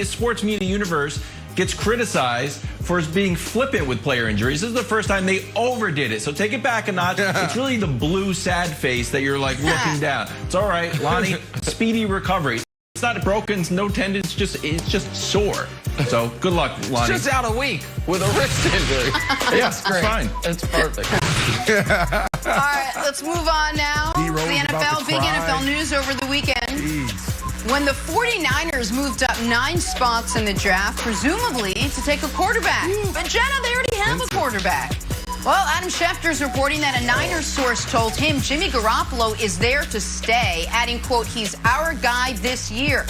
sports media universe gets criticized for being flippant with player injuries. This is the first time they overdid it. So take it back a notch. It's really the blue sad face that you're like looking down. It's all right, Lonnie, speedy recovery. It's not broken, no tendons, it's just sore. So good luck, Lonnie. It's just out a week with a wrist injury. Yes, great. Fine. It's perfect. All right, let's move on now. The NFL, big NFL news over the weekend. Jeez. When the 49ers moved up 9 spots in the draft, presumably to take a quarterback. But Jenna, they already have a quarterback. Well, Adam Schefter's reporting that a Niners source told him Jimmy Garoppolo is there to stay, adding, quote, he's our guy this year.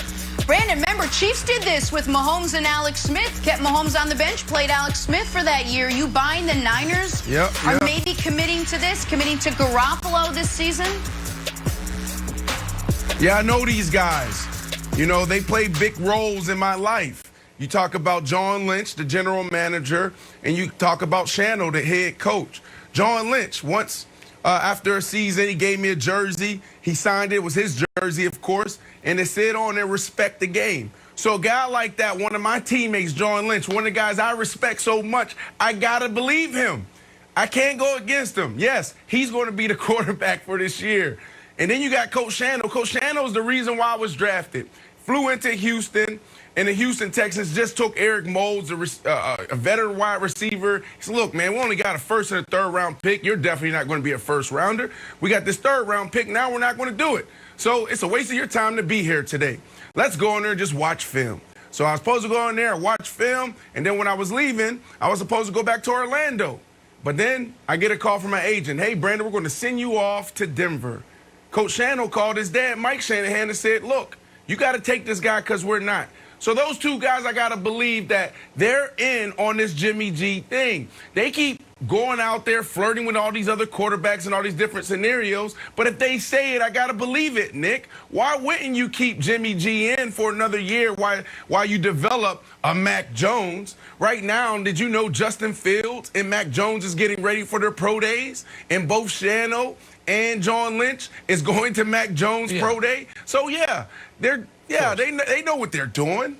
Brandon, remember, Chiefs did this with Mahomes and Alex Smith. Kept Mahomes on the bench, played Alex Smith for that year. You buying the Niners are maybe committing to this, committing to Garoppolo this season? Yeah, I know these guys. You know, they play big roles in my life. You talk about John Lynch, the general manager, and you talk about Shano, the head coach. John Lynch, once after a season, he gave me a jersey. He signed it. It was his jersey, of course, and it said on there, respect the game. So a guy like that, one of my teammates, John Lynch, one of the guys I respect so much, I got to believe him. I can't go against him. Yes, he's going to be the quarterback for this year. And then you got Coach Shano. Coach Shano's the reason why I was drafted. Flew into Houston, and the Houston Texans just took Eric Moulds, a veteran wide receiver. He said, look, man, we only got a first and a third round pick. You're definitely not going to be a first rounder. We got this third round pick. Now we're not going to do it. So it's a waste of your time to be here today. Let's go in there and just watch film. So I was supposed to go in there and watch film, and then when I was leaving, I was supposed to go back to Orlando. But then I get a call from my agent. Hey, Brandon, we're going to send you off to Denver. Coach Shano called his dad, Mike Shanahan, and said, look, you got to take this guy because we're not. So those two guys, I got to believe that they're in on this Jimmy G thing. They keep going out there flirting with all these other quarterbacks and all these different scenarios. But if they say it, I got to believe it, Nick. Why wouldn't you keep Jimmy G in for another year while you develop a Mac Jones? Right now, did you know Justin Fields and Mac Jones is getting ready for their pro days? And both Shano and John Lynch is going to Mac Jones' pro day. So, they know what they're doing.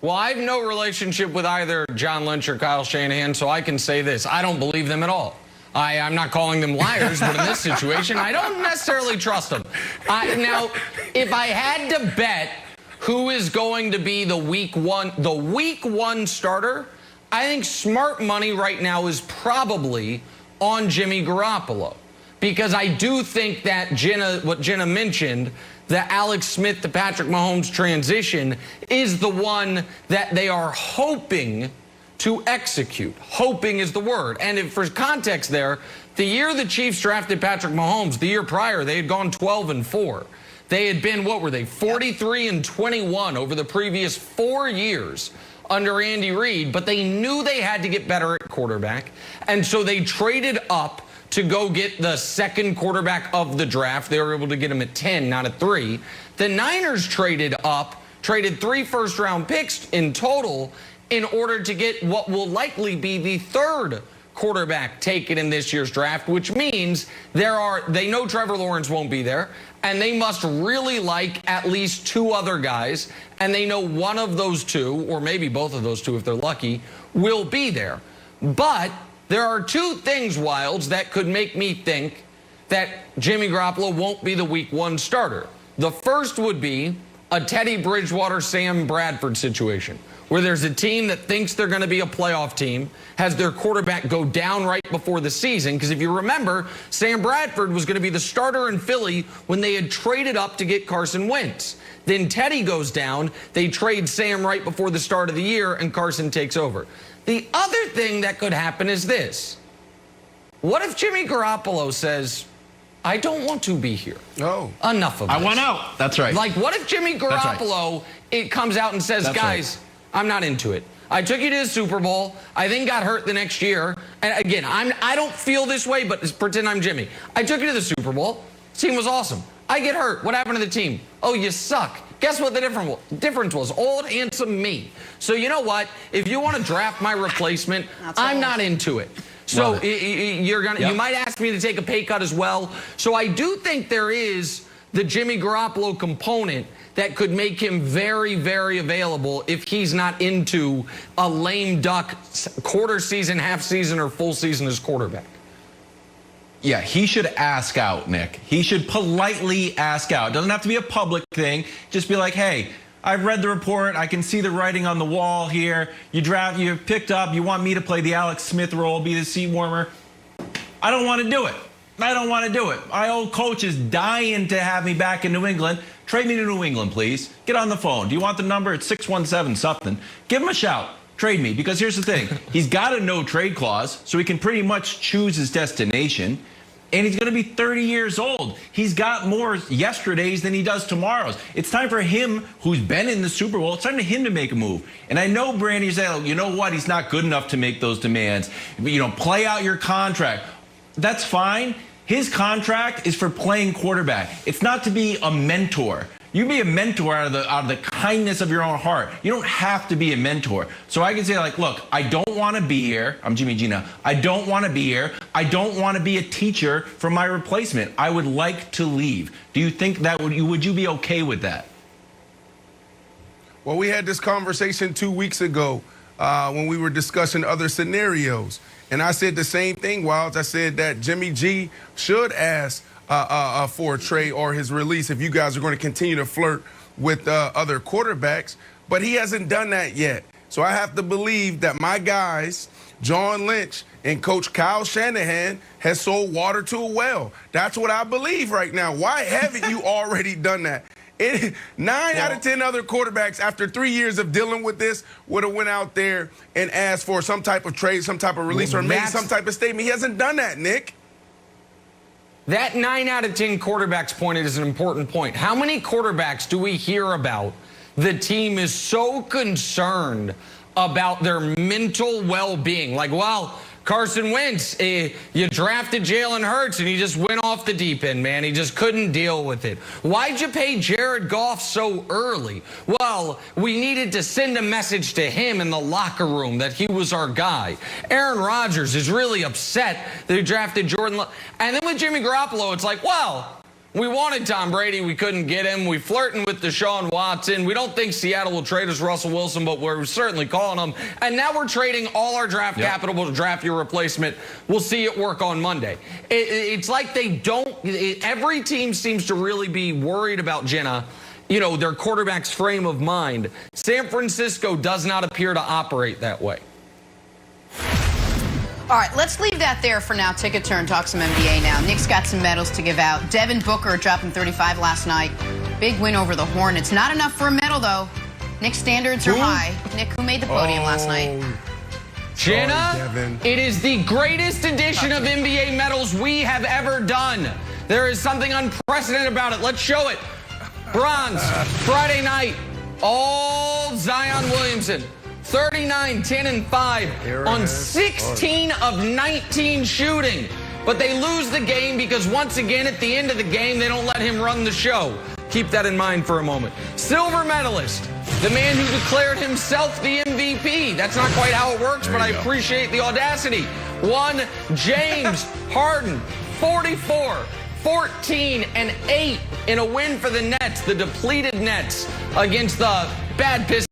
Well, I have no relationship with either John Lynch or Kyle Shanahan, so I can say this. I don't believe them at all. I'm not calling them liars, but in this situation, I don't necessarily trust them. Now, if I had to bet who is going to be the week one starter, I think smart money right now is probably on Jimmy Garoppolo, because I do think that what Jenna mentioned, the Alex Smith to Patrick Mahomes transition, is the one that they are hoping to execute. Hoping is the word. And for context there, the year the Chiefs drafted Patrick Mahomes, the year prior, they had gone 12-4. They had been, 43-21 over the previous 4 years under Andy Reid, but they knew they had to get better at quarterback, and so they traded up to go get the second quarterback of the draft. They were able to get him at 10, not at 3. The Niners traded 3 first-round picks in total in order to get what will likely be the third quarterback taken in this year's draft, which means they know Trevor Lawrence won't be there, and they must really like at least 2 other guys, and they know one of those 2, or maybe both of those 2 if they're lucky, will be there. But there are 2 things, Wilds, that could make me think that Jimmy Garoppolo won't be the week 1 starter. The first would be a Teddy Bridgewater, Sam Bradford situation, where there's a team that thinks they're going to be a playoff team, has their quarterback go down right before the season. Because if you remember, Sam Bradford was going to be the starter in Philly when they had traded up to get Carson Wentz. Then Teddy goes down. They trade Sam right before the start of the year, and Carson takes over. The other thing that could happen is this. What if Jimmy Garoppolo says, I don't want to be here? Oh. Enough of this. I want out. That's right. Like, what if Jimmy Garoppolo, it comes out and says, guys, I'm not into it. I took you to the Super Bowl. I then got hurt the next year. And again, I don't feel this way, but pretend I'm Jimmy. I took you to the Super Bowl. Team was awesome. I get hurt. What happened to the team? Oh, you suck. Guess what the difference was? Old, handsome me. So you know what? If you want to draft my replacement, I'm not into it. So you might ask me to take a pay cut as well. So I do think there is the Jimmy Garoppolo component that could make him very, very available if he's not into a lame duck quarter season, half season, or full season as quarterback? Yeah, he should ask out, Nick. He should politely ask out. It doesn't have to be a public thing. Just be like, hey, I've read the report. I can see the writing on the wall here. You picked up. You want me to play the Alex Smith role, be the seat warmer. I don't want to do it. I don't want to do it. My old coach is dying to have me back in New England. Trade me to New England, please. Get on the phone. Do you want the number? It's 617 something. Give him a shout. Trade me. Because here's the thing. He's got a no trade clause, so he can pretty much choose his destination. And he's going to be 30 years old. He's got more yesterdays than he does tomorrows. It's time for him, who's been in the Super Bowl, it's time for him to make a move. And I know Brandy's saying, oh, you know what? He's not good enough to make those demands. Play out your contract. That's fine. His contract is for playing quarterback. It's not to be a mentor. You be a mentor out of the kindness of your own heart. You don't have to be a mentor. So I can say, like, look, I don't want to be here. I'm Jimmy G now. I don't want to be here. I don't want to be a teacher for my replacement. I would like to leave. Do you think that would you be okay with that? Well, we had this conversation 2 weeks ago when we were discussing other scenarios. And I said the same thing, Wilds. I said that Jimmy G should ask for a trade or his release if you guys are going to continue to flirt with other quarterbacks. But he hasn't done that yet. So I have to believe that my guys, John Lynch and Coach Kyle Shanahan, has sold water to a well. That's what I believe right now. Why haven't you already done that? 9 out of 10 other quarterbacks, after 3 years of dealing with this, would have went out there and asked for some type of trade, some type of release, or made some type of statement. He hasn't done that, Nick. That 9 out of 10 quarterbacks point is an important point. How many quarterbacks do we hear about the team is so concerned about their mental well-being? Like, well, Carson Wentz, you drafted Jalen Hurts, and he just went off the deep end, man. He just couldn't deal with it. Why'd you pay Jared Goff so early? Well, we needed to send a message to him in the locker room that he was our guy. Aaron Rodgers is really upset that he drafted Jordan Love. And then with Jimmy Garoppolo, it's like, well, we wanted Tom Brady. We couldn't get him. We flirting with Deshaun Watson. We don't think Seattle will trade us Russell Wilson, but we're certainly calling him. And now we're trading all our draft capital to draft your replacement. We'll see it work on Monday. It's like they don't. Every team seems to really be worried about Jenna, their quarterback's frame of mind. San Francisco does not appear to operate that way. All right, let's leave that there for now. Take a turn, talk some NBA now. Nick's got some medals to give out. Devin Booker dropping 35 last night. Big win over the Hornets. Not enough for a medal, though. Nick's standards are high. Nick, who made the podium last night? Jenna, it is the greatest edition of NBA medals we have ever done. There is something unprecedented about it. Let's show it. Bronze, Friday night, all Zion Williamson. 39, 10, and 5 on 16 of 19 shooting. But they lose the game because, once again, at the end of the game, they don't let him run the show. Keep that in mind for a moment. Silver medalist, the man who declared himself the MVP. That's not quite how it works, but I appreciate the audacity. James Harden, 44, 14, and 8 in a win for the Nets, the depleted Nets, against the bad Pistons.